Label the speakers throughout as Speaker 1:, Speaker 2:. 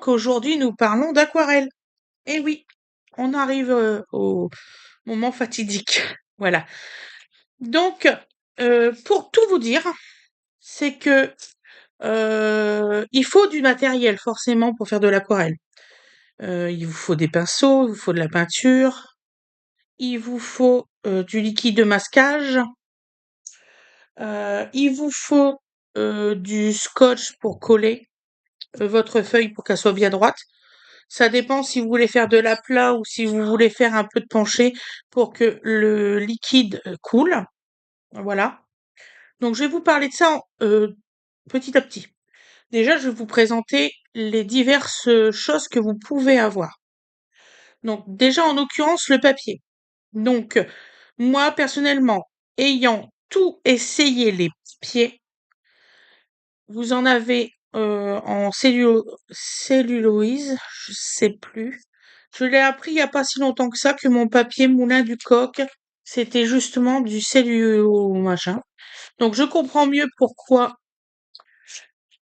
Speaker 1: Donc aujourd'hui, nous parlons d'aquarelle. Eh oui, on arrive au moment fatidique. Voilà. Donc, pour tout vous dire, c'est que il faut du matériel forcément pour faire de l'aquarelle. Il vous faut des pinceaux, il vous faut de la peinture, il vous faut du liquide de masquage, il vous faut du scotch pour coller votre feuille pour qu'elle soit bien droite. Ça dépend si vous voulez faire de l'aplat ou si vous voulez faire un peu de penché pour que le liquide coule. Voilà. Donc je vais vous parler de ça petit à petit. Déjà, je vais vous présenter les diverses choses que vous pouvez avoir. Donc déjà, en l'occurrence, le papier. Donc moi, personnellement, ayant tout essayé les pieds, vous en avez en celluloïse, je sais plus. Je l'ai appris il y a pas si longtemps que ça que mon papier Moulin du Coq, c'était justement du cellulo machin. Donc je comprends mieux pourquoi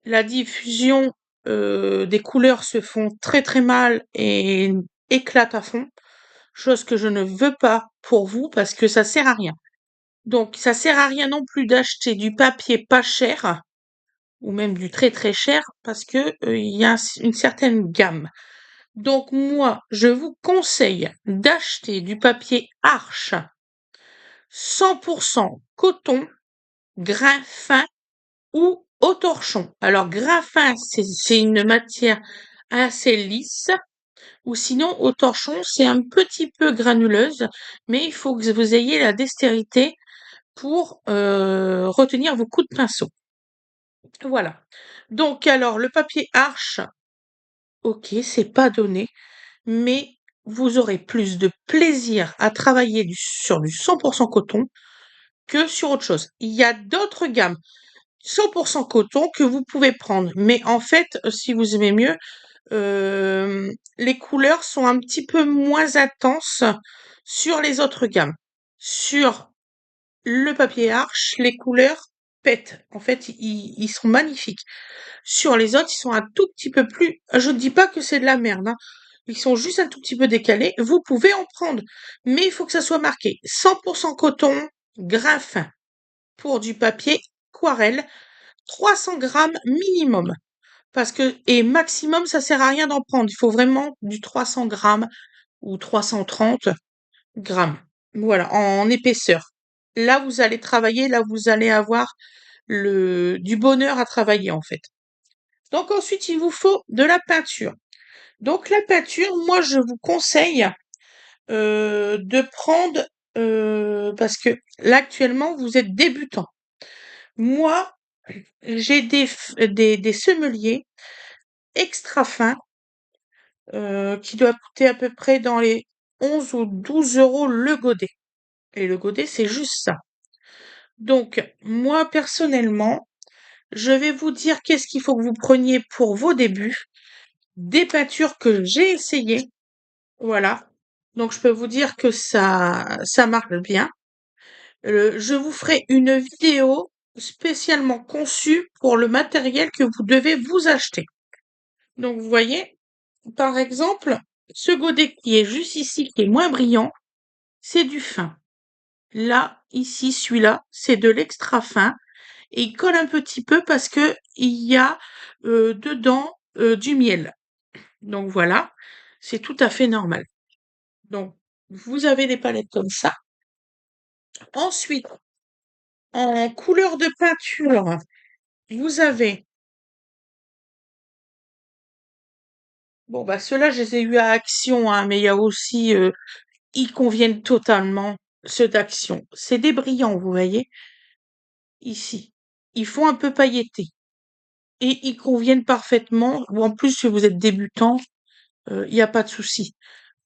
Speaker 1: la diffusion des couleurs se font très très mal et éclate à fond, chose que je ne veux pas pour vous parce que ça sert à rien. Donc ça sert à rien non plus d'acheter du papier pas cher ou même du très très cher parce que il y a une certaine gamme. Donc moi, je vous conseille d'acheter du papier Arche 100% coton, grain fin ou au torchon. Alors grain fin, c'est une matière assez lisse, ou sinon au torchon, c'est un petit peu granuleuse, mais il faut que vous ayez la dextérité pour retenir vos coups de pinceau. Voilà. Donc alors le papier Arche, ok, c'est pas donné, mais vous aurez plus de plaisir à travailler sur du 100% coton que sur autre chose. Il y a d'autres gammes 100% coton que vous pouvez prendre, mais en fait, si vous aimez mieux, les couleurs sont un petit peu moins intenses sur les autres gammes. Sur le papier Arche, les couleurs pètent. En fait, ils sont magnifiques. Sur les autres, ils sont un tout petit peu plus. Je ne dis pas que c'est de la merde, hein. Ils sont juste un tout petit peu décalés. Vous pouvez en prendre, mais il faut que ça soit marqué 100% coton, grain fin. Pour du papier aquarelle, 300 grammes minimum. Parce que, et maximum, ça sert à rien d'en prendre. Il faut vraiment du 300 grammes ou 330 grammes. Voilà, en épaisseur. Là, vous allez travailler, là, vous allez avoir du bonheur à travailler, en fait. Donc ensuite, il vous faut de la peinture. Donc la peinture, moi, je vous conseille de prendre, parce que là, actuellement, vous êtes débutant. Moi, j'ai des semeliers extra fins qui doivent coûter à peu près dans les 11 ou 12 euros le godet. Et le godet, c'est juste ça. Donc, moi, personnellement, je vais vous dire qu'est-ce qu'il faut que vous preniez pour vos débuts. Des peintures que j'ai essayées. Voilà. Donc, je peux vous dire que ça marche bien. Je vous ferai une vidéo spécialement conçue pour le matériel que vous devez vous acheter. Donc, vous voyez, par exemple, ce godet qui est juste ici, qui est moins brillant, c'est du fin. Là, ici, celui-là, c'est de l'extra fin. Et il colle un petit peu parce que il y a dedans du miel. Donc voilà, c'est tout à fait normal. Donc, vous avez des palettes comme ça. Ensuite, en couleur de peinture, vous avez, bon bah ceux-là, je les ai eu à Action, hein, mais il y a aussi, ils conviennent totalement, ceux d'Action. C'est des brillants, vous voyez, ici. Ils font un peu pailletés. Et ils conviennent parfaitement. Ou en plus, si vous êtes débutant, il n'y a pas de souci.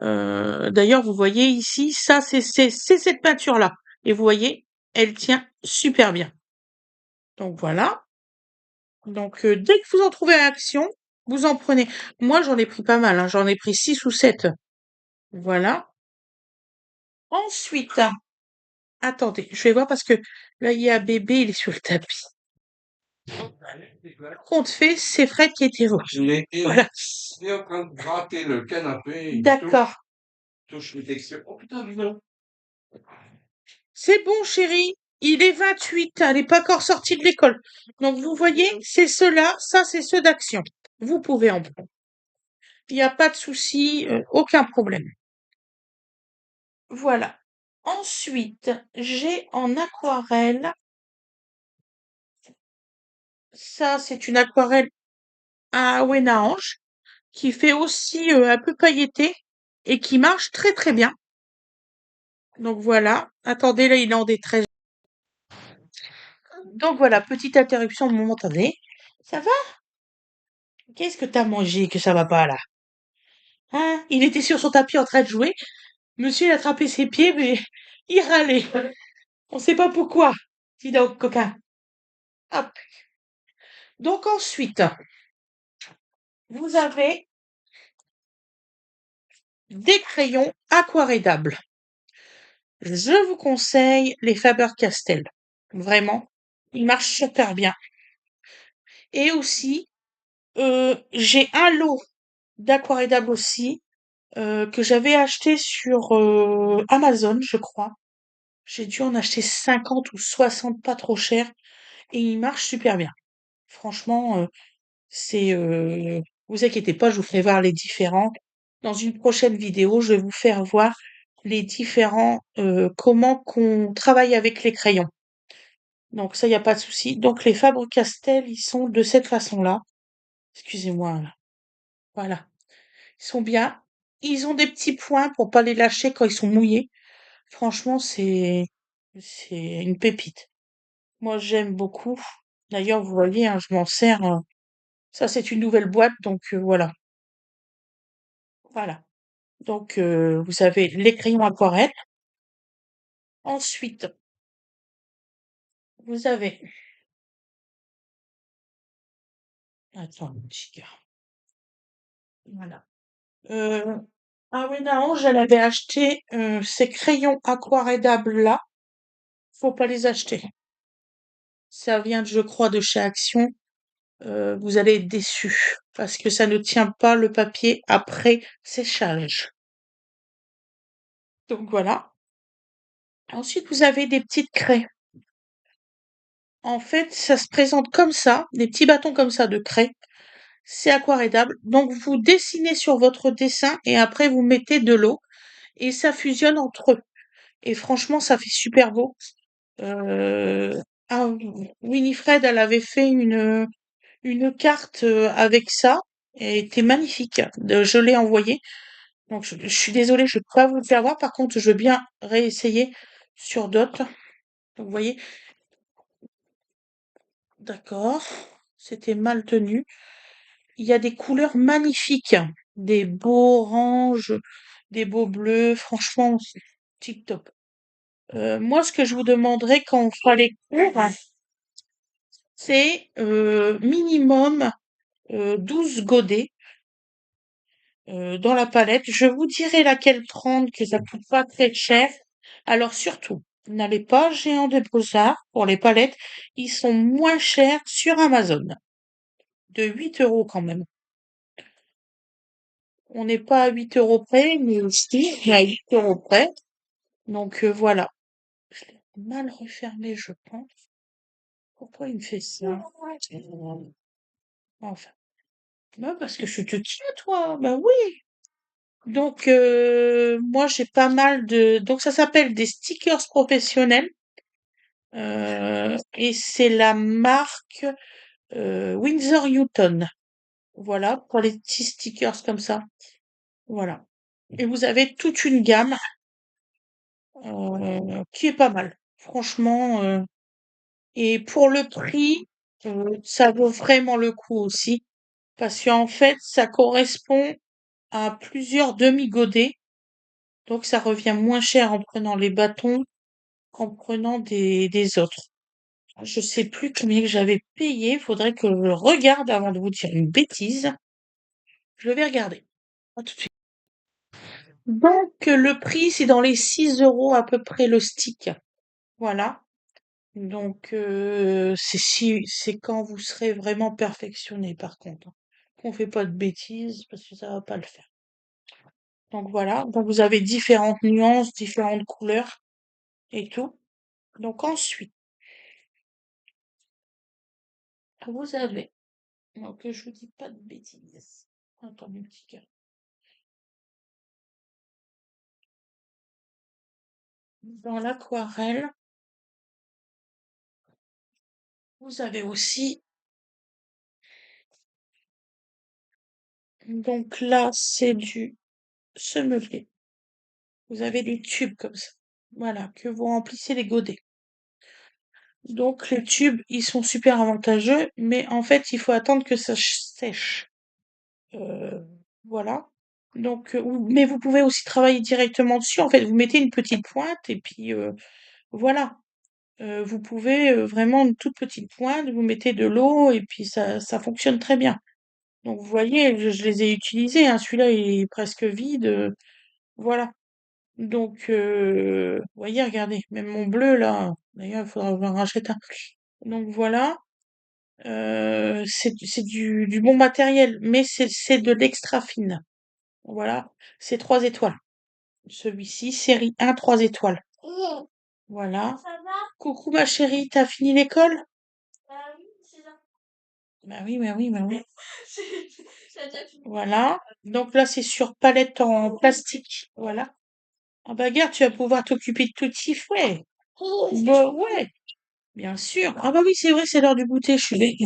Speaker 1: D'ailleurs, vous voyez ici, ça, c'est cette peinture-là. Et vous voyez, elle tient super bien. Donc voilà. Donc dès que vous en trouvez à Action, vous en prenez. Moi, j'en ai pris pas mal, hein. J'en ai pris 6 ou 7. Voilà. Ensuite, attendez, je vais voir parce que là, il y a bébé, il est sur le tapis. Compte fait, c'est Fred qui était heureux. Voilà.
Speaker 2: Il est en train de gratter le canapé.
Speaker 1: D'accord.
Speaker 2: Touche les textures. Oh putain, dis donc.
Speaker 1: C'est bon, chérie. Il est 28. Elle n'est pas encore sortie de l'école. Donc, vous voyez, c'est ceux-là. Ça, c'est ceux d'Action. Vous pouvez en prendre. Il n'y a pas de souci, aucun problème. Voilà. Ensuite, j'ai en aquarelle. Ça, c'est une aquarelle à Wenange qui fait aussi un peu pailleté et qui marche très très bien. Donc voilà. Attendez, là, il est en détresse. Donc voilà, petite interruption momentanée. Ça va? Qu'est-ce que t'as mangé que ça va pas là? Hein? Il était sur son tapis en train de jouer. Monsieur il a attrapé ses pieds, mais il râlait. On sait pas pourquoi. Dis donc, coquin. Hop. Donc ensuite, vous avez des crayons aquarellables. Je vous conseille les Faber-Castell. Vraiment, ils marchent super bien. Et aussi, j'ai un lot d'aquarellables aussi que j'avais acheté sur Amazon, je crois. J'ai dû en acheter 50 ou 60, pas trop cher, et ils marchent super bien. Franchement, c'est vous inquiétez pas, je vous ferai voir les différents. Dans une prochaine vidéo, je vais vous faire voir les différents comment qu'on travaille avec les crayons. Donc ça, il n'y a pas de souci. Donc les Faber-Castell, ils sont de cette façon-là. Excusez-moi. Voilà. Ils sont bien. Ils ont des petits points pour pas les lâcher quand ils sont mouillés. Franchement, c'est une pépite. Moi, j'aime beaucoup. D'ailleurs, vous voyez, hein, je m'en sers. Ça, c'est une nouvelle boîte, donc voilà. Voilà. Donc, vous avez les crayons aquarelles. Ensuite, vous avez... Attends, un petit gars. Voilà. Ah oui, non, j'avais acheté ces crayons aquarellables-là. Faut pas les acheter. Ça vient, je crois, de chez Action. Vous allez être déçus parce que ça ne tient pas le papier après séchage. Donc voilà. Ensuite, vous avez des petites craies. En fait, ça se présente comme ça, des petits bâtons comme ça de craie. C'est aquarellable. Donc vous dessinez sur votre dessin et après vous mettez de l'eau et ça fusionne entre eux. Et franchement, ça fait super beau. Ah, Winifred, elle avait fait une carte avec ça et elle était magnifique. Je l'ai envoyée. Donc je suis désolée, je peux pas vous le faire voir. Par contre, je veux bien réessayer sur d'autres. Donc, vous voyez, d'accord, c'était mal tenu. Il y a des couleurs magnifiques, des beaux oranges, des beaux bleus. Franchement, c'est tip top. Moi, ce que je vous demanderais quand on fera les cours, c'est minimum 12 godets dans la palette. Je vous dirai laquelle prendre, que ça coûte pas très cher. Alors surtout, n'allez pas Géant des Beaux-Arts pour les palettes. Ils sont moins chers sur Amazon. De 8 € quand même. On n'est pas à 8 € près, mais aussi on est à 8 € près. Donc voilà. Je l'ai mal refermé, je pense. Pourquoi il me fait ça? Enfin. Bah parce que je te tiens, toi. Bah oui. Donc moi j'ai pas mal de. Donc ça s'appelle des stickers professionnels. Et c'est la marque Windsor Newton. Voilà, pour les petits stickers comme ça. Voilà. Et vous avez toute une gamme qui est pas mal. Franchement, et pour le prix, ça vaut vraiment le coup aussi. Parce qu'en fait, ça correspond à plusieurs demi-godets. Donc ça revient moins cher en prenant les bâtons qu'en prenant des autres. Je sais plus combien que j'avais payé. Faudrait que je regarde avant de vous dire une bêtise. Je vais regarder. À tout de suite. Donc le prix, c'est dans les 6 € à peu près le stick. Voilà. Donc, c'est quand vous serez vraiment perfectionné, par contre, hein. Qu'on fait pas de bêtises, parce que ça va pas le faire. Donc voilà, donc vous avez différentes nuances, différentes couleurs et tout. Donc ensuite, vous avez, donc que je vous dis pas de bêtises. Attends, mon petit cœur. Dans l'aquarelle, vous avez aussi, donc là, c'est du semelé. Vous avez des tubes comme ça. Voilà, que vous remplissez les godets. Donc les tubes, ils sont super avantageux, mais en fait, il faut attendre que ça sèche. Euh, voilà. Donc, mais vous pouvez aussi travailler directement dessus. En fait, vous mettez une petite pointe et puis voilà. Vous pouvez vraiment une toute petite pointe, vous mettez de l'eau et puis ça fonctionne très bien. Donc vous voyez, je les ai utilisés, hein. Celui-là il est presque vide. Voilà. Donc vous voyez, regardez, même mon bleu là. D'ailleurs, il faudra que j'en rachète un. Donc voilà. C'est du bon matériel, mais c'est de l'extra fine. Voilà, c'est 3 étoiles. Celui-ci, série 1, 3 étoiles. Voilà. Ça va? Coucou ma chérie, t'as fini l'école? Oui, c'est ça. Bah oui, bah oui, bah oui. J'ai déjà fini. Voilà. Donc là, c'est sur palette en plastique. Voilà. Ah bah regarde, tu vas pouvoir t'occuper de tout petit fouet. Bah ouais, bien sûr. Ah bah oui, c'est vrai, c'est l'heure du goûter, je suis bête.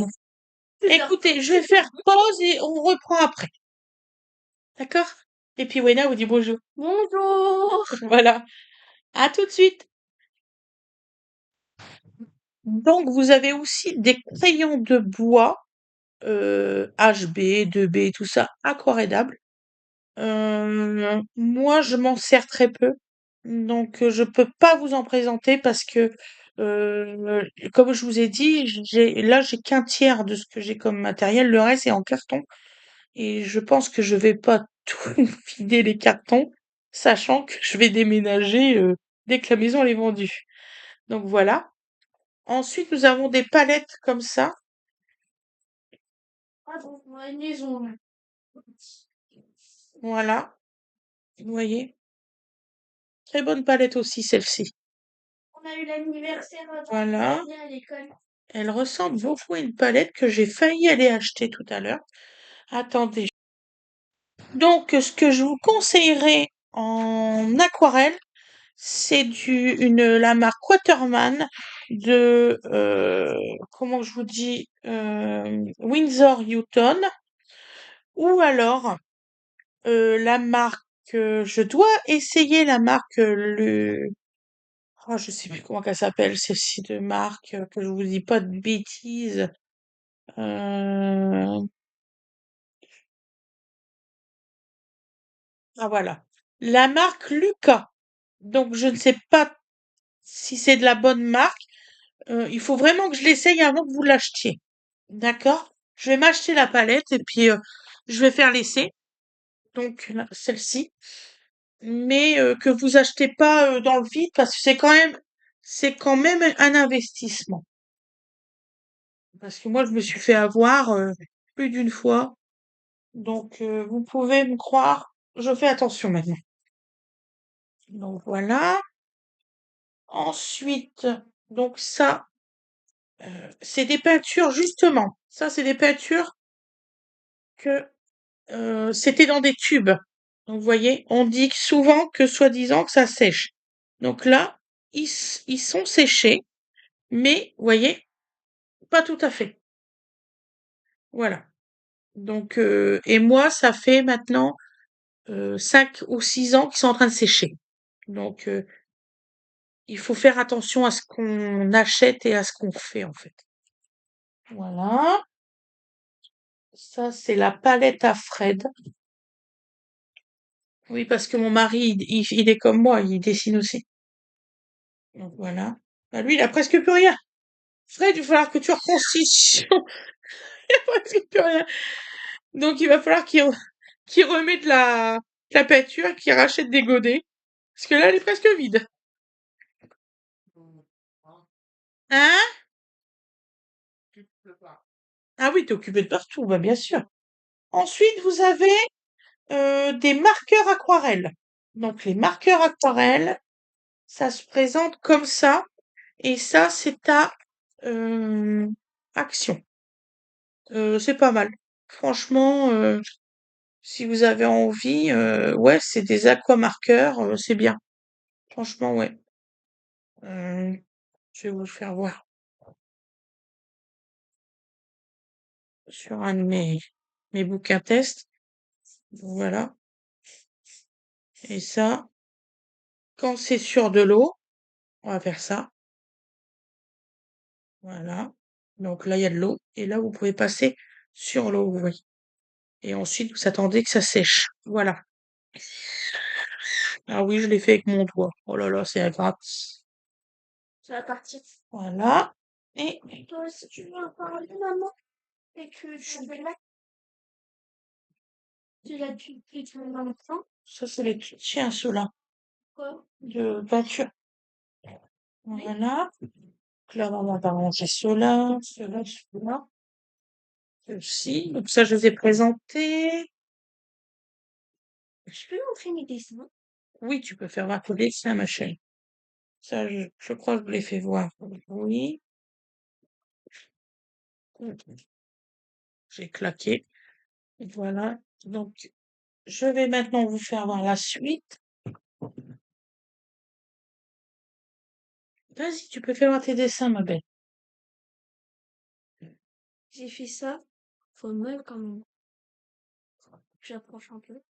Speaker 1: Écoutez, je vais faire pause et on reprend après. D'accord? Et puis Wena vous dit bonjour. Bonjour. Voilà. À tout de suite. Donc vous avez aussi des crayons de bois HB, 2B, tout ça, aquarellables. Moi, je m'en sers très peu, donc je peux pas vous en présenter parce que, comme je vous ai dit, j'ai qu'un tiers de ce que j'ai comme matériel, le reste est en carton. Et je pense que je vais pas tout vider les cartons, sachant que je vais déménager dès que la maison elle est vendue. Donc voilà. Ensuite, nous avons des palettes comme ça. Ah bon, on a une maison, là. Voilà, vous voyez. Très bonne palette aussi, celle-ci. On a eu l'anniversaire voilà. À l'école. Elle ressemble beaucoup à une palette que j'ai failli aller acheter tout à l'heure. Attendez. Donc, ce que je vous conseillerais en aquarelle, c'est la marque Waterman de, comment je vous dis, Windsor Newton, ou alors la marque, je dois essayer la marque, oh, je sais plus comment qu'elle s'appelle, celle-ci de marque, que je vous dis pas de bêtises. Euh, ah voilà, la marque Lucas. Donc je ne sais pas si c'est de la bonne marque. Il faut vraiment que je l'essaye avant que vous l'achetiez. D'accord? Je vais m'acheter la palette et puis je vais faire l'essai. Donc celle-ci. Mais que vous achetez pas dans le vide parce que c'est quand même un investissement. Parce que moi je me suis fait avoir plus d'une fois. Donc vous pouvez me croire, je fais attention maintenant. Donc voilà. Ensuite, donc ça, c'est des peintures justement. Ça, c'est des peintures que c'était dans des tubes. Donc, vous voyez, on dit souvent que soi-disant que ça sèche. Donc là, ils sont séchés, mais, vous voyez, pas tout à fait. Voilà. Donc, et moi, ça fait maintenant 5 ou 6 ans qu'ils sont en train de sécher. Donc, il faut faire attention à ce qu'on achète et à ce qu'on fait, en fait. Voilà. Ça, c'est la palette à Fred. Oui, parce que mon mari, il est comme moi, il dessine aussi. Donc voilà. Bah, lui, il a presque plus rien. Fred, il va falloir que tu reconstitues. Il a presque plus rien. Donc il va falloir qu'il remette la peinture, qu'il rachète des godets. Parce que là, elle est presque vide. Hein? Ah oui, t'es occupé de partout, bah bien sûr. Ensuite, vous avez des marqueurs aquarelles. Donc les marqueurs aquarelles, ça se présente comme ça, et ça, c'est ta action. C'est pas mal. Franchement, si vous avez envie, ouais, c'est des aquamarqueurs, c'est bien. Franchement, ouais. Euh, je vais vous le faire voir sur un de mes bouquins test. Voilà. Et ça, quand c'est sur de l'eau, on va faire ça. Voilà. Donc là, il y a de l'eau. Et là, vous pouvez passer sur l'eau, vous voyez. Et ensuite, vous attendez que ça sèche. Voilà. Ah oui, je l'ai fait avec mon doigt. Oh là là, c'est agréable.
Speaker 3: Ça va partir.
Speaker 1: Voilà. Et
Speaker 3: Toi, si tu veux en parler, maman, et que tu veux là, tu l'as tu fais ton enfant,
Speaker 1: ça, c'est les petits chiens, ceux-là,
Speaker 3: quoi?
Speaker 1: de peinture. Voilà. Donc là, on va ranger ceux-là, ceux-là, ceux-là. Ceux-ci. Donc ça, je les ai présentés.
Speaker 3: Je peux montrer mes dessins?
Speaker 1: Oui, tu peux faire voir tes dessins, ma chérie. Ça, je crois que je l'ai fait voir. Oui. J'ai claqué. Voilà. Donc, je vais maintenant vous faire voir la suite. Vas-y, tu peux faire voir tes dessins, ma belle.
Speaker 3: J'ai fait ça. Faut mal quand même. J'approche un peu.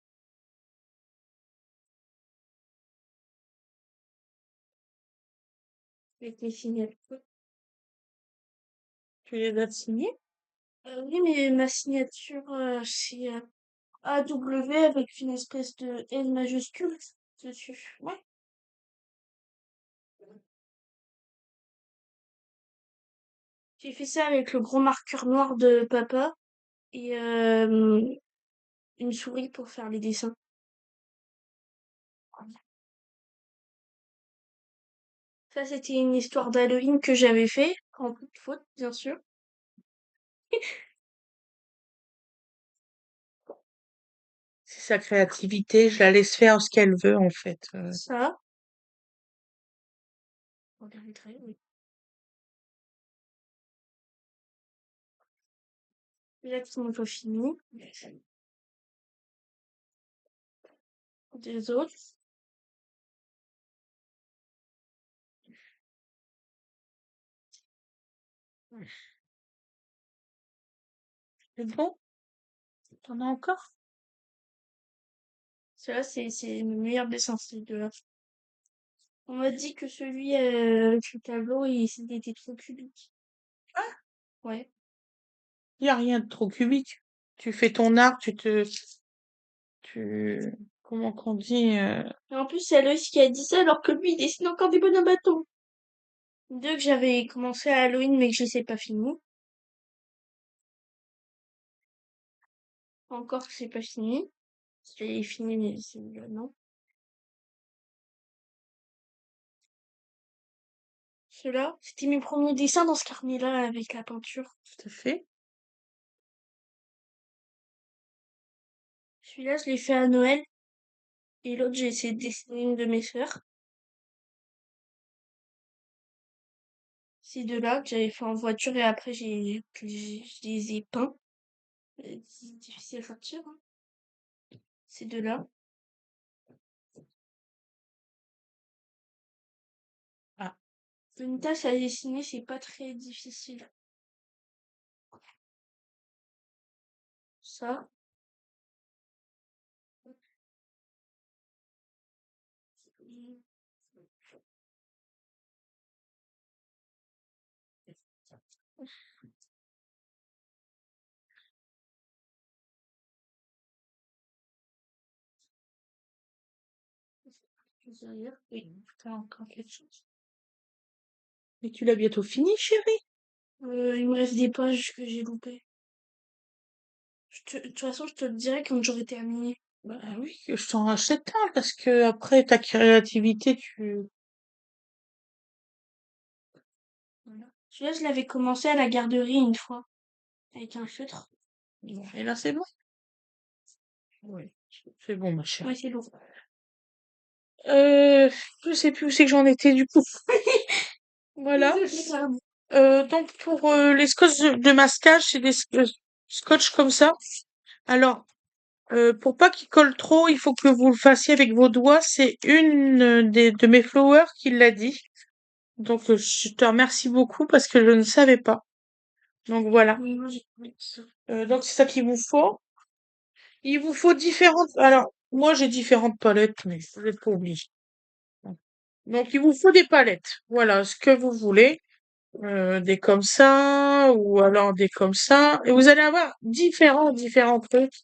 Speaker 3: Avec mes signatures.
Speaker 1: Tu les as signés?
Speaker 3: Oui, mais ma signature, c'est AW avec une espèce de L majuscule dessus.
Speaker 1: Ouais.
Speaker 3: J'ai fait ça avec le gros marqueur noir de papa et une souris pour faire les dessins. Ça, c'était une histoire d'Halloween que j'avais fait, en toute faute, bien sûr.
Speaker 1: C'est sa créativité, je la laisse faire ce qu'elle veut, en fait.
Speaker 3: Ça. Regarde les traits, oui. Là, qui sont pas finis. Des autres.
Speaker 1: C'est bon? T'en as encore?
Speaker 3: Celui-là, c'est le meilleur dessin, ces deux-là. On m'a dit que celui avec le tableau, il était trop cubique.
Speaker 1: Ah,
Speaker 3: Ouais.
Speaker 1: y a rien de trop cubique. Tu fais ton art, comment qu'on dit,
Speaker 3: Et en plus, c'est Aloïs qui a dit ça alors que lui, il dessine encore des bonhommes bâtons. Deux que j'avais commencé à Halloween mais que je sais pas fini. Encore que c'est pas fini. C'est fini mais c'est non. Ceux-là, c'était mes premiers dessins dans ce carnet-là avec la peinture.
Speaker 1: tout à fait.
Speaker 3: Celui-là, je l'ai fait à Noël. Et l'autre, j'ai essayé de dessiner une de mes sœurs. Ces deux-là que j'avais fait en voiture et après je les ai peints. C'est difficile à sortir, hein. Ces deux-là.
Speaker 1: Ah,
Speaker 3: Une tâche à dessiner, c'est pas très difficile. Ça. Derrière. Oui.
Speaker 1: t'as encore quelque chose. Mais tu l'as bientôt fini, chérie?
Speaker 3: Il me reste des pages que j'ai loupées. De toute façon, je te le dirai quand j'aurai terminé.
Speaker 1: Bah oui, que je t'en rachète un, parce que après ta créativité,
Speaker 3: Voilà. Celui-là, je l'avais commencé à la garderie une fois, avec un feutre.
Speaker 1: Bon, et là, c'est bon? Oui, c'est bon, ma chère.
Speaker 3: Ouais, c'est lourd.
Speaker 1: Je sais plus où c'est que j'en étais du coup. Voilà. Donc pour les scotch de masquage, c'est des scotch comme ça. Alors, pour pas qu'il colle trop, il faut que vous le fassiez avec vos doigts. C'est une de mes followers qui l'a dit. Donc je te remercie beaucoup parce que je ne savais pas. Donc voilà.
Speaker 3: Oui, moi, j'ai
Speaker 1: Donc c'est ça qu'il vous faut. Il vous faut différentes. Alors moi j'ai différentes palettes, mais vous n'êtes pas obligé. Donc il vous faut des palettes. Voilà, ce que vous voulez. Des comme ça ou alors des comme ça. Et vous allez avoir différents trucs.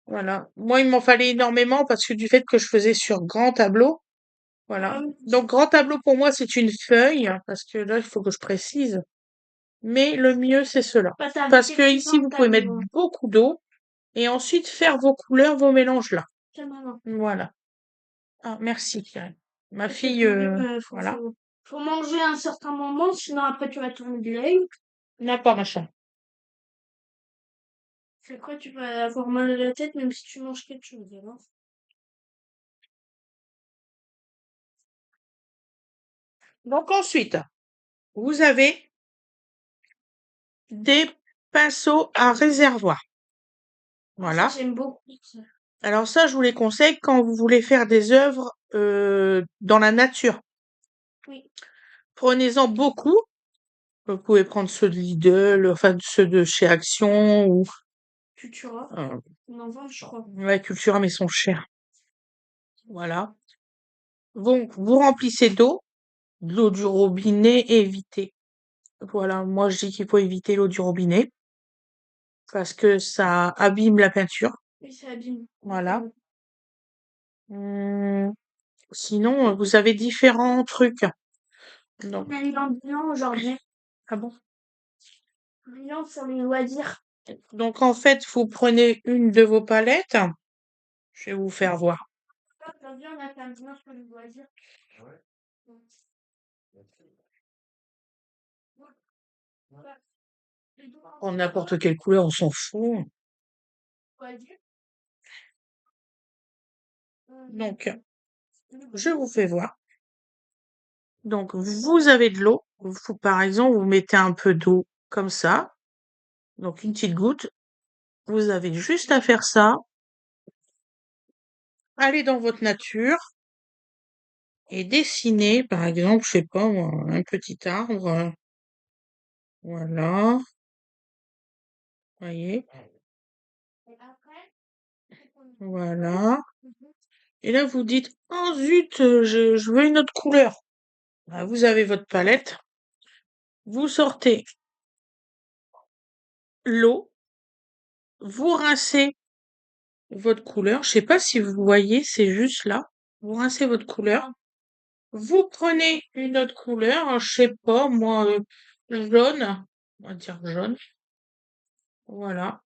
Speaker 1: Voilà. Moi, il m'en fallait énormément parce que du fait que je faisais sur grand tableau. Voilà. Donc, grand tableau pour moi, c'est une feuille parce que là, il faut que je précise. Mais le mieux, c'est cela. Parce que ici, vous pouvez mettre beaucoup d'eau et ensuite faire vos couleurs, vos mélanges là. Voilà. Ah, merci, Karen. Ma fille, voilà.
Speaker 3: Faut manger à un certain moment, sinon après tu vas tourner de l'œil.
Speaker 1: D'accord, machin.
Speaker 3: C'est quoi, tu vas avoir mal à la tête même si tu manges quelque chose, alors.
Speaker 1: Donc ensuite, vous avez des pinceaux à réservoir. Voilà.
Speaker 3: Ça, j'aime beaucoup ça.
Speaker 1: Alors ça, je vous les conseille quand vous voulez faire des œuvres dans la nature.
Speaker 3: Oui.
Speaker 1: Prenez-en beaucoup. Vous pouvez prendre ceux de Lidl, enfin ceux de chez Action ou
Speaker 3: Cultura. On en vend, je crois.
Speaker 1: ouais, Cultura, mais ils sont chers. Voilà. Donc vous remplissez d'eau, de l'eau du robinet et évitez. Voilà, moi je dis qu'il faut éviter l'eau du robinet parce que ça abîme la peinture.
Speaker 3: Oui, ça abîme.
Speaker 1: Voilà. Sinon, vous avez différents trucs. Donc,
Speaker 3: On a eu dans le bilan aujourd'hui.
Speaker 1: ah bon?
Speaker 3: Bilan sur les loisirs.
Speaker 1: Donc en fait, vous prenez une de vos palettes. Je vais vous faire voir.
Speaker 3: Aujourd'hui, on a fait un bilan sur les loisirs.
Speaker 1: En n'importe quelle couleur, on s'en fout. Donc, je vous fais voir. Donc, vous avez de l'eau. Par exemple, vous mettez un peu d'eau comme ça. Donc, une petite goutte. Vous avez juste à faire ça. Allez dans votre nature et dessiner, par exemple, je sais pas, moi, un petit arbre. Voilà. Voyez. Voilà. Et là, vous dites, oh zut, je veux une autre couleur. Bah, vous avez votre palette. Vous sortez l'eau. Vous rincez votre couleur. Je sais pas si vous voyez, c'est juste là. Vous rincez votre couleur. Vous prenez une autre couleur, je sais pas, moi, jaune. On va dire jaune. Voilà.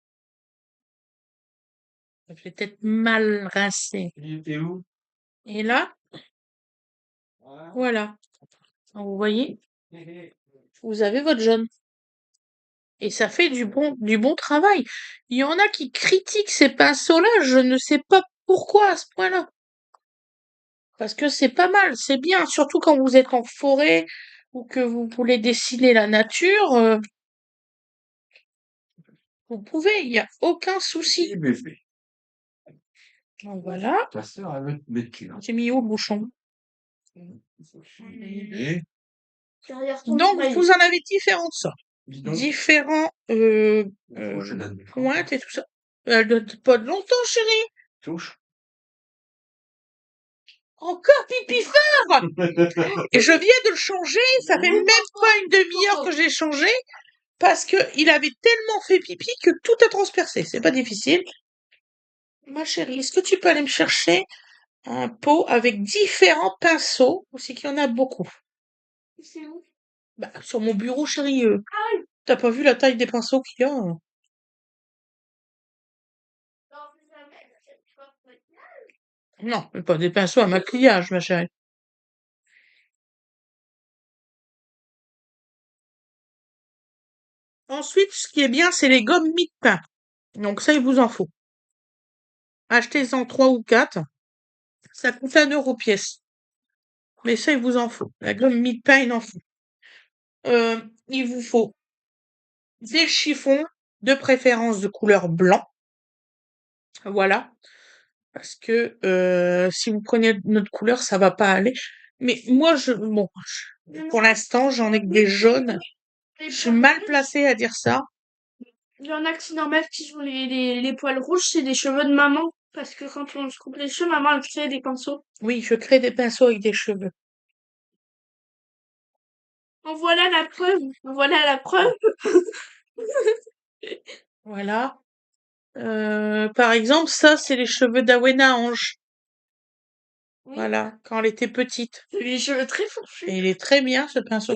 Speaker 1: Ça fait peut-être mal rincé.
Speaker 2: Il était où?
Speaker 1: Et là,
Speaker 2: Voilà.
Speaker 1: voilà. Donc, vous voyez, vous avez votre jaune. Et ça fait du bon travail. Il y en a qui critiquent ces pinceaux-là, je ne sais pas pourquoi à ce point-là. Parce que c'est pas mal, c'est bien, surtout quand vous êtes en forêt ou que vous voulez dessiner la nature, vous pouvez, il n'y a aucun souci.
Speaker 2: Il fait.
Speaker 1: Donc voilà,
Speaker 2: Ta sœur, elle veut te mettre là.
Speaker 1: j'ai mis où le bouchon?
Speaker 2: Et,
Speaker 1: Donc vous en avez différentes sortes,
Speaker 2: dis donc,
Speaker 1: différents
Speaker 2: la prochaine année.
Speaker 1: pointes et tout ça. Elle ne date pas de longtemps, chérie.
Speaker 2: Touche.
Speaker 1: Encore pipi fort. Et je viens de le changer, ça fait même pas une demi-heure que j'ai changé. Parce que il avait tellement fait pipi que tout a transpercé. C'est pas difficile. Ma chérie, est-ce que tu peux aller me chercher un pot avec différents pinceaux? Aussi qu'il y en a beaucoup.
Speaker 3: C'est où?
Speaker 1: Bah, sur mon bureau, chérie. T'as pas vu la taille des pinceaux qu'il y a? Non, mais pas des pinceaux à maquillage, ma chérie. Ensuite, ce qui est bien, c'est les gommes mie-de-pain. Donc ça, il vous en faut. Achetez-en 3 ou 4. Ça coûte 1 € pièce. Mais ça, il vous en faut. La gomme mie-de-pain, il en faut. Il vous faut des chiffons, de préférence de couleur blanc. Voilà. Parce que si vous prenez notre couleur, ça va pas aller. Mais moi, pour l'instant, j'en ai que des jaunes. Je suis mal placée à dire ça.
Speaker 3: Il y en a qui normal qui ont les poils rouges, c'est des cheveux de maman. Parce que quand on se coupe les cheveux, maman elle crée des pinceaux.
Speaker 1: Oui, je crée des pinceaux avec des cheveux.
Speaker 3: En voilà la preuve. En voilà la preuve.
Speaker 1: Voilà. Par exemple, ça, c'est les cheveux d'Awena Ange.
Speaker 3: Oui.
Speaker 1: Voilà, quand elle était petite.
Speaker 3: Les cheveux très fourchus.
Speaker 1: Et il est très bien, ce pinceau.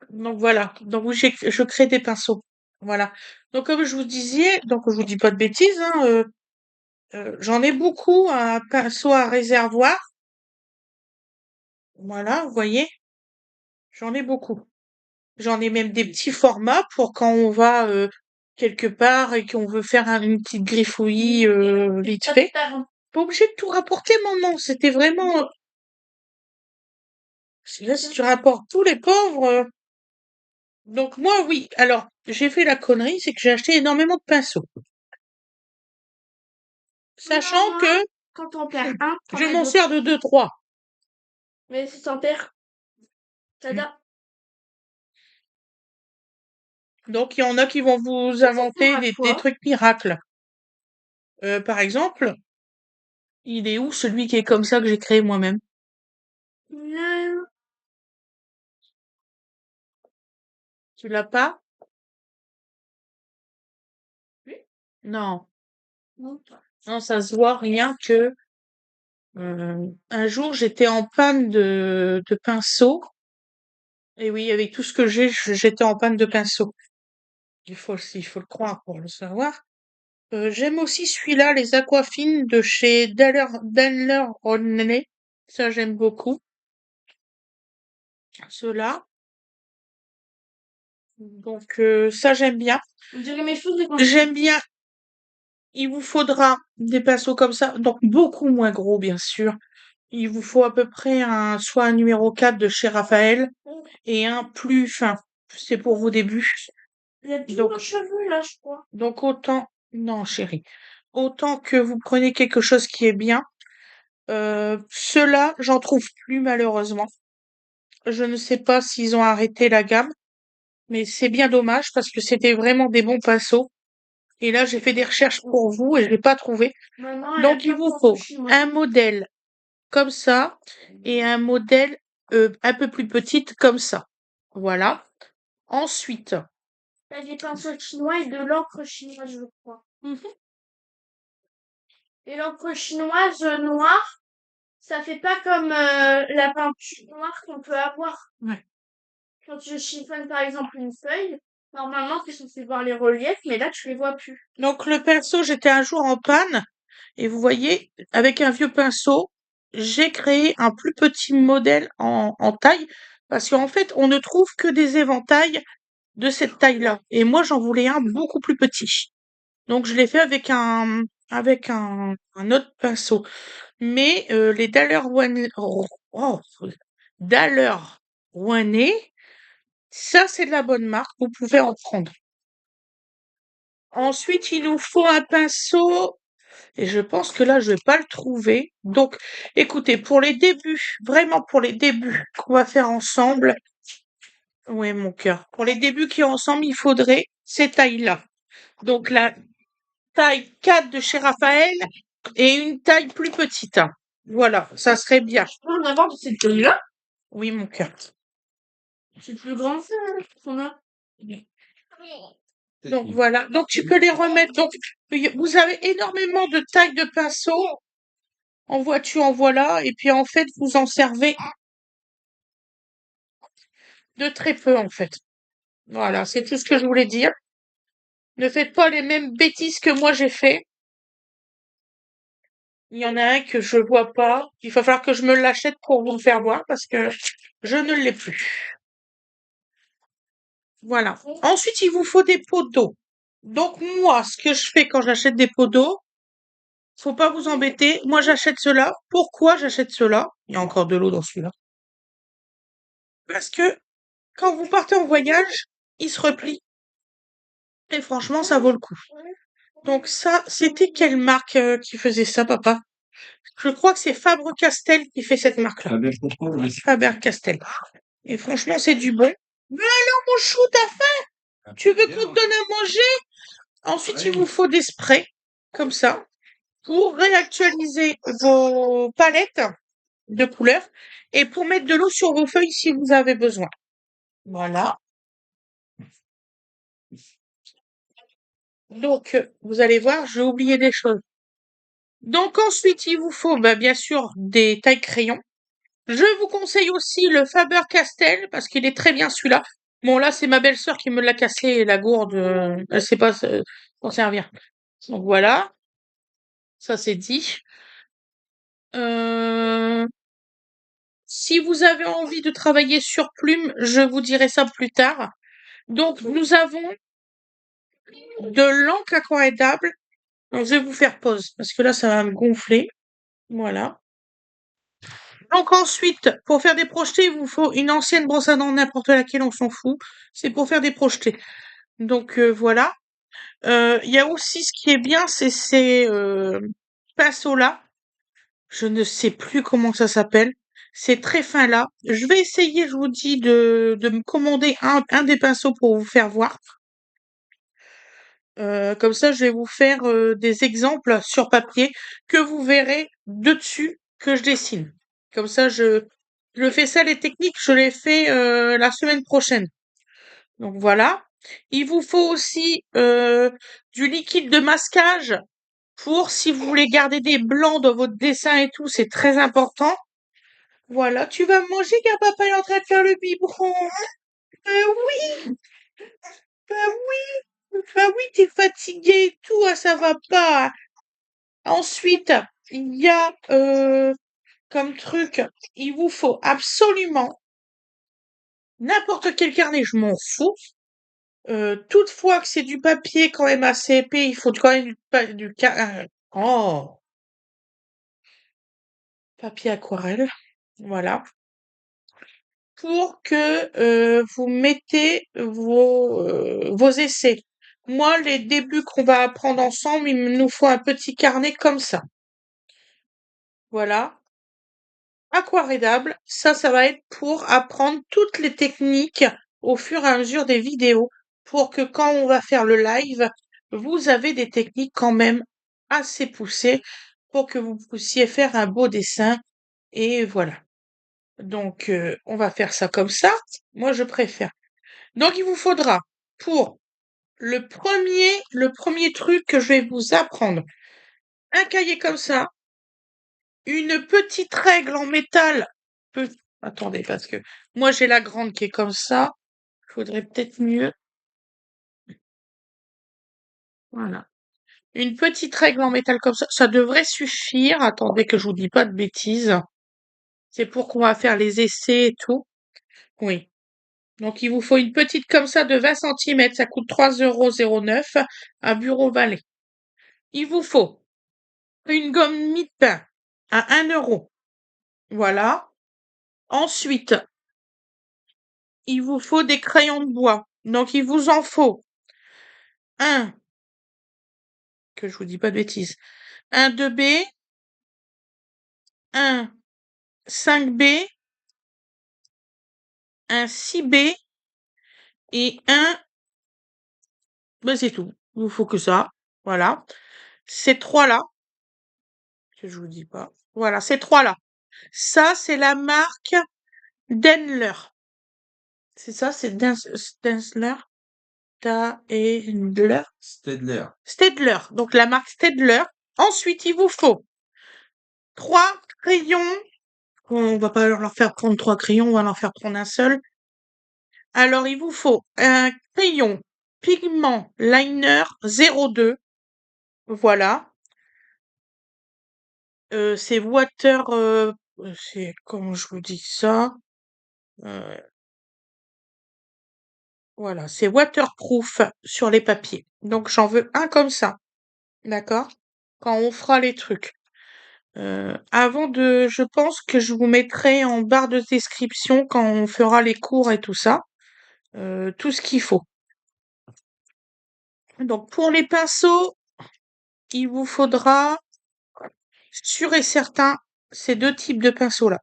Speaker 1: Donc voilà. Donc oui, je crée des pinceaux. Voilà. Donc comme je vous disais, donc je vous dis pas de bêtises, hein, j'en ai beaucoup, un pinceau à réservoir. Voilà, vous voyez, j'en ai beaucoup. J'en ai même des petits formats pour quand on va quelque part et qu'on veut faire une petite griffouille vite fait. Pas obligé de tout rapporter, maman. C'était vraiment. Là, si tu rapportes tous les pauvres. Donc moi, oui. Alors, j'ai fait la connerie, c'est que j'ai acheté énormément de pinceaux. Sachant
Speaker 3: Maman,
Speaker 1: que
Speaker 3: quand on perd un,
Speaker 1: je m'en sers de 2-3.
Speaker 3: mais si t'en perds, tada.
Speaker 1: Donc il y en a qui vont vous inventer
Speaker 3: sert à
Speaker 1: des
Speaker 3: quoi
Speaker 1: trucs miracles. Par exemple, il est où celui qui est comme ça que j'ai créé moi-même?
Speaker 3: Non.
Speaker 1: Tu l'as pas?
Speaker 3: Oui.
Speaker 1: Non.
Speaker 3: Non.
Speaker 1: Non, ça se voit rien que un jour j'étais en panne de pinceau. Et oui, avec tout ce que j'ai, j'étais en panne de pinceau. Il faut le croire pour le savoir. J'aime aussi celui-là, les Aquafines de chez Daler Rowney. Ça, j'aime beaucoup. Ceux-là. Donc, ça, j'aime bien.
Speaker 3: On dirait mes cheveux de quand
Speaker 1: J'aime bien. Il vous faudra des pinceaux comme ça. Donc, beaucoup moins gros, bien sûr. Il vous faut à peu près soit un numéro 4 de chez Raphaël et un plus fin. C'est pour vos débuts.
Speaker 3: Il y a tous
Speaker 1: Donc,
Speaker 3: nos cheveux là, je crois.
Speaker 1: donc autant, non, chérie, autant que vous prenez quelque chose qui est bien. Ceux-là, j'en trouve plus malheureusement. Je ne sais pas s'ils ont arrêté la gamme, mais c'est bien dommage parce que c'était vraiment des bons pinceaux. Et là, j'ai fait des recherches pour vous et je l'ai pas trouvé.
Speaker 3: Maman,
Speaker 1: Donc, il vous faut un modèle comme ça et un modèle un peu plus petite comme ça. Voilà. Ensuite,
Speaker 3: il y a des pinceaux chinois et de l'encre chinoise, je crois. Et l'encre chinoise noire, ça fait pas comme la peinture noire qu'on peut avoir.
Speaker 1: Ouais.
Speaker 3: Quand je chiffonne par exemple une feuille, normalement tu es censé voir les reliefs, mais là tu les vois plus.
Speaker 1: donc le pinceau, j'étais un jour en panne et vous voyez, avec un vieux pinceau, j'ai créé un plus petit modèle en taille parce qu'en fait, on ne trouve que des éventails de cette taille-là. Et moi, j'en voulais un beaucoup plus petit. Donc, je l'ai fait avec un autre pinceau. Mais les Daler Rowney, ça, c'est de la bonne marque. Vous pouvez en prendre. Ensuite, il nous faut un pinceau. Et je pense que là, je vais pas le trouver. Donc, écoutez, pour les débuts, vraiment pour les débuts qu'on va faire ensemble, ouais, mon cœur, pour les débuts qui ensemble, il faudrait ces tailles-là. Donc, la taille 4 de chez Raphaël et une taille plus petite. Voilà, ça serait bien.
Speaker 3: Je peux en avoir de cette taille-là?
Speaker 1: Oui, mon cœur.
Speaker 3: C'est plus grand qu'on a.
Speaker 1: Donc, voilà. Donc, tu peux les remettre. Donc, vous avez énormément de tailles de pinceaux. En vois-tu, en voilà. Et puis, en fait, vous en servez de très peu, en fait. Voilà, c'est tout ce que je voulais dire. Ne faites pas les mêmes bêtises que moi j'ai fait. Il y en a un que je vois pas. Il va falloir que je me l'achète pour vous le faire voir parce que je ne l'ai plus. Voilà. Ensuite, il vous faut des pots d'eau. Donc moi, ce que je fais quand j'achète des pots d'eau, faut pas vous embêter. Moi, j'achète cela. Pourquoi j'achète cela? Il y a encore de l'eau dans celui-là. Parce que quand vous partez en voyage, il se replie. Et franchement, ça vaut le coup. Donc ça, c'était quelle marque qui faisait ça, papa? Je crois que c'est Fabre-Castell qui fait cette marque-là. Faber-Castell. Et franchement, c'est du bon. Mais alors, mon chou, t'as faim? Tu veux qu'on te donne à manger? Ensuite, il vous faut des sprays, comme ça, pour réactualiser vos palettes de couleurs et pour mettre de l'eau sur vos feuilles si vous avez besoin. Voilà. Donc, vous allez voir, j'ai oublié des choses. Donc ensuite, il vous faut bien sûr des tailles crayons. Je vous conseille aussi le Faber-Castell parce qu'il est très bien celui-là. Bon là, c'est ma belle-sœur qui me l'a cassé la gourde. Elle sait pas s'en servir. Donc voilà, ça c'est dit. Euh, Si vous avez envie de travailler sur plume, je vous dirai ça plus tard. Donc nous avons de l'encre aquarellable. Donc, je vais vous faire pause parce que là, ça va me gonfler. Voilà. Donc ensuite, pour faire des projetés, il vous faut une ancienne brosse à dents, n'importe laquelle, on s'en fout. C'est pour faire des projetés. Donc voilà. Il y a aussi ce qui est bien, c'est ces pinceaux-là. Je ne sais plus comment ça s'appelle. C'est très fin là. Je vais essayer, je vous dis, de me commander un des pinceaux pour vous faire voir. Comme ça, je vais vous faire des exemples sur papier que vous verrez de dessus que je dessine. Comme ça, je fais ça, les techniques, je les fais la semaine prochaine. Donc voilà. Il vous faut aussi du liquide de masquage pour si vous voulez garder des blancs dans votre dessin et tout, c'est très important. Voilà, tu vas me manger car papa est en train de faire le biberon. Oui, bah bah oui, t'es fatigué et tout, ah, ça va pas. Ensuite, il y a comme truc, il vous faut absolument n'importe quel carnet, je m'en fous. Toutefois que c'est du papier quand même assez épais, il faut quand même oh, papier aquarelle, voilà, pour que vous mettez vos essais. Moi, les débuts qu'on va apprendre ensemble, il nous faut un petit carnet comme ça. Voilà. Aquarellable, ça va être pour apprendre toutes les techniques au fur et à mesure des vidéos, pour que quand on va faire le live, vous avez des techniques quand même assez poussées pour que vous puissiez faire un beau dessin. Et voilà. Donc, on va faire ça comme ça. Moi, je préfère. Donc, il vous faudra pour le premier truc que je vais vous apprendre, un cahier comme ça, une petite règle en métal. Attendez, parce que moi j'ai la grande qui est comme ça. Faudrait peut-être mieux. Voilà. Une petite règle en métal comme ça devrait suffire. Attendez que je vous dis pas de bêtises. C'est pour qu'on va faire les essais et tout. Oui. Donc il vous faut une petite comme ça de 20 centimètres. Ça coûte 3,09 € à Bureau Vallée. Il vous faut une gomme mie-pain à 1 €. Voilà. Ensuite, il vous faut des crayons de bois. Donc il vous en faut un, que je vous dis pas de bêtises, un 2B, un 5B, un 6B et un, c'est tout. Il vous faut que ça. Voilà. Ces trois-là, que je vous dis pas. Voilà, ces trois-là. Ça, c'est la marque Denler. C'est ça, c'est Densler. Daendler. Stedler. Donc la marque Stedler. Ensuite, il vous faut 3 crayons. On va pas leur faire prendre 3 crayons, on va leur faire prendre un seul. Alors, il vous faut un crayon pigment liner 02. Voilà. C'est water. C'est comment je vous dis ça? Euh, Voilà, c'est waterproof sur les papiers. Donc j'en veux un comme ça, d'accord? Quand on fera les trucs. Je pense que je vous mettrai en barre de description quand on fera les cours et tout ça, tout ce qu'il faut. Donc pour les pinceaux, il vous faudra, sûr et certain, ces deux types de pinceaux-là.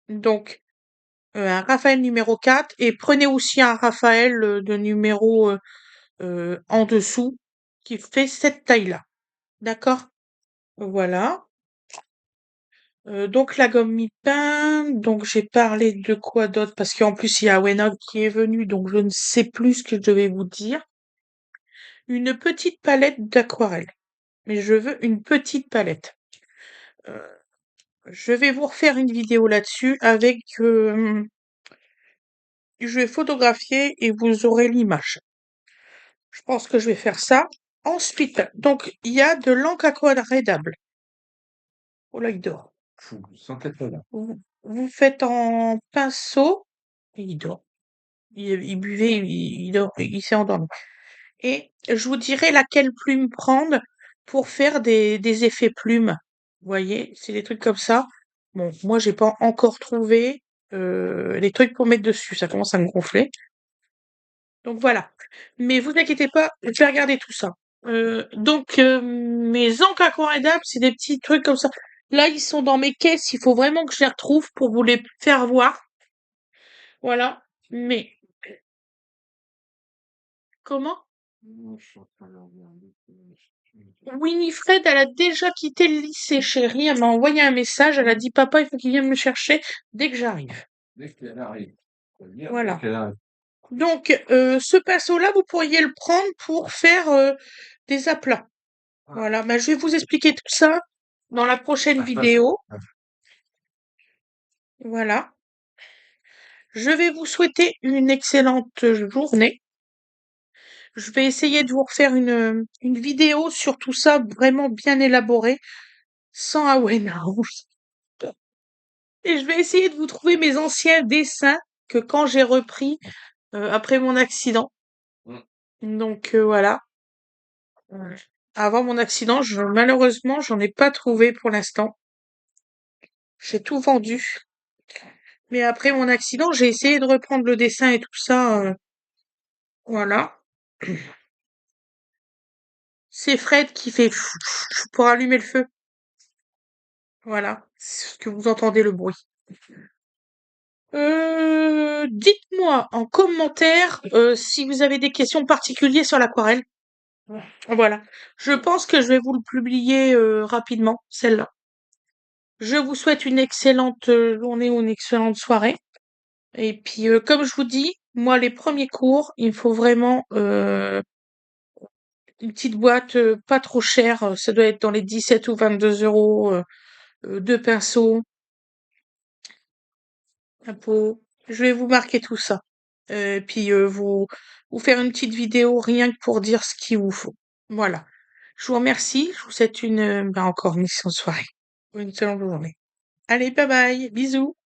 Speaker 1: Donc un Raphaël numéro 4 et prenez aussi un Raphaël de numéro en dessous qui fait cette taille-là. D'accord? Voilà. Donc la gomme mi-pain, donc j'ai parlé de quoi d'autre? Parce qu'en plus il y a Wena qui est venu, donc je ne sais plus ce que je devais vous dire. Une petite palette d'aquarelle. Mais je veux une petite palette. Euh, je vais vous refaire une vidéo là-dessus avec... je vais photographier et vous aurez l'image. Je pense que je vais faire ça. Ensuite, donc il y a de l'encre aquarellable. Oh là, il dort.
Speaker 2: 180.
Speaker 1: Vous faites en pinceau et il dort. Il buvait, il dort, il s'est endormi. Et je vous dirai laquelle plume prendre pour faire des effets plumes. Vous voyez, c'est des trucs comme ça. Bon, moi j'ai pas encore trouvé les trucs pour mettre dessus. Ça commence à me gonfler. Donc voilà. Mais vous inquiétez pas, je vais regarder tout ça. Mes encres aquarellables, c'est des petits trucs comme ça. Là, ils sont dans mes caisses. Il faut vraiment que je les retrouve pour vous les faire voir. Voilà. Mais comment? Winifred, elle a déjà quitté le lycée, chérie. Elle m'a envoyé un message. Elle a dit, papa, il faut qu'il vienne me chercher dès que j'arrive.
Speaker 2: Dès qu'elle arrive.
Speaker 1: Voilà.
Speaker 2: Dès qu'elle arrive.
Speaker 1: Donc, ce pinceau-là, vous pourriez le prendre pour faire des aplats. Voilà. Bah, je vais vous expliquer tout ça dans la prochaine vidéo. Voilà. Je vais vous souhaiter une excellente journée. Je vais essayer de vous refaire une vidéo sur tout ça, vraiment bien élaborée, sans Awen House. Et je vais essayer de vous trouver mes anciens dessins que quand j'ai repris après mon accident. Donc voilà. Avant mon accident, malheureusement, j'en ai pas trouvé pour l'instant. J'ai tout vendu. Mais après mon accident, j'ai essayé de reprendre le dessin et tout ça. Voilà. C'est Fred qui fait pour allumer le feu. Voilà. C'est ce que vous entendez le bruit. Dites-moi en commentaire si vous avez des questions particulières sur l'aquarelle. Voilà. Je pense que je vais vous le publier rapidement, celle-là. Je vous souhaite une excellente journée ou une excellente soirée. Et puis, comme je vous dis, moi, les premiers cours, il me faut vraiment une petite boîte pas trop chère. Ça doit être dans les 17 ou 22 €. Deux pinceaux, un pot. Je vais vous marquer tout ça. Et puis, vous faire une petite vidéo rien que pour dire ce qu'il vous faut. Voilà. Je vous remercie. Je vous souhaite encore une excellente soirée. Une excellente journée. Allez, bye bye. Bisous.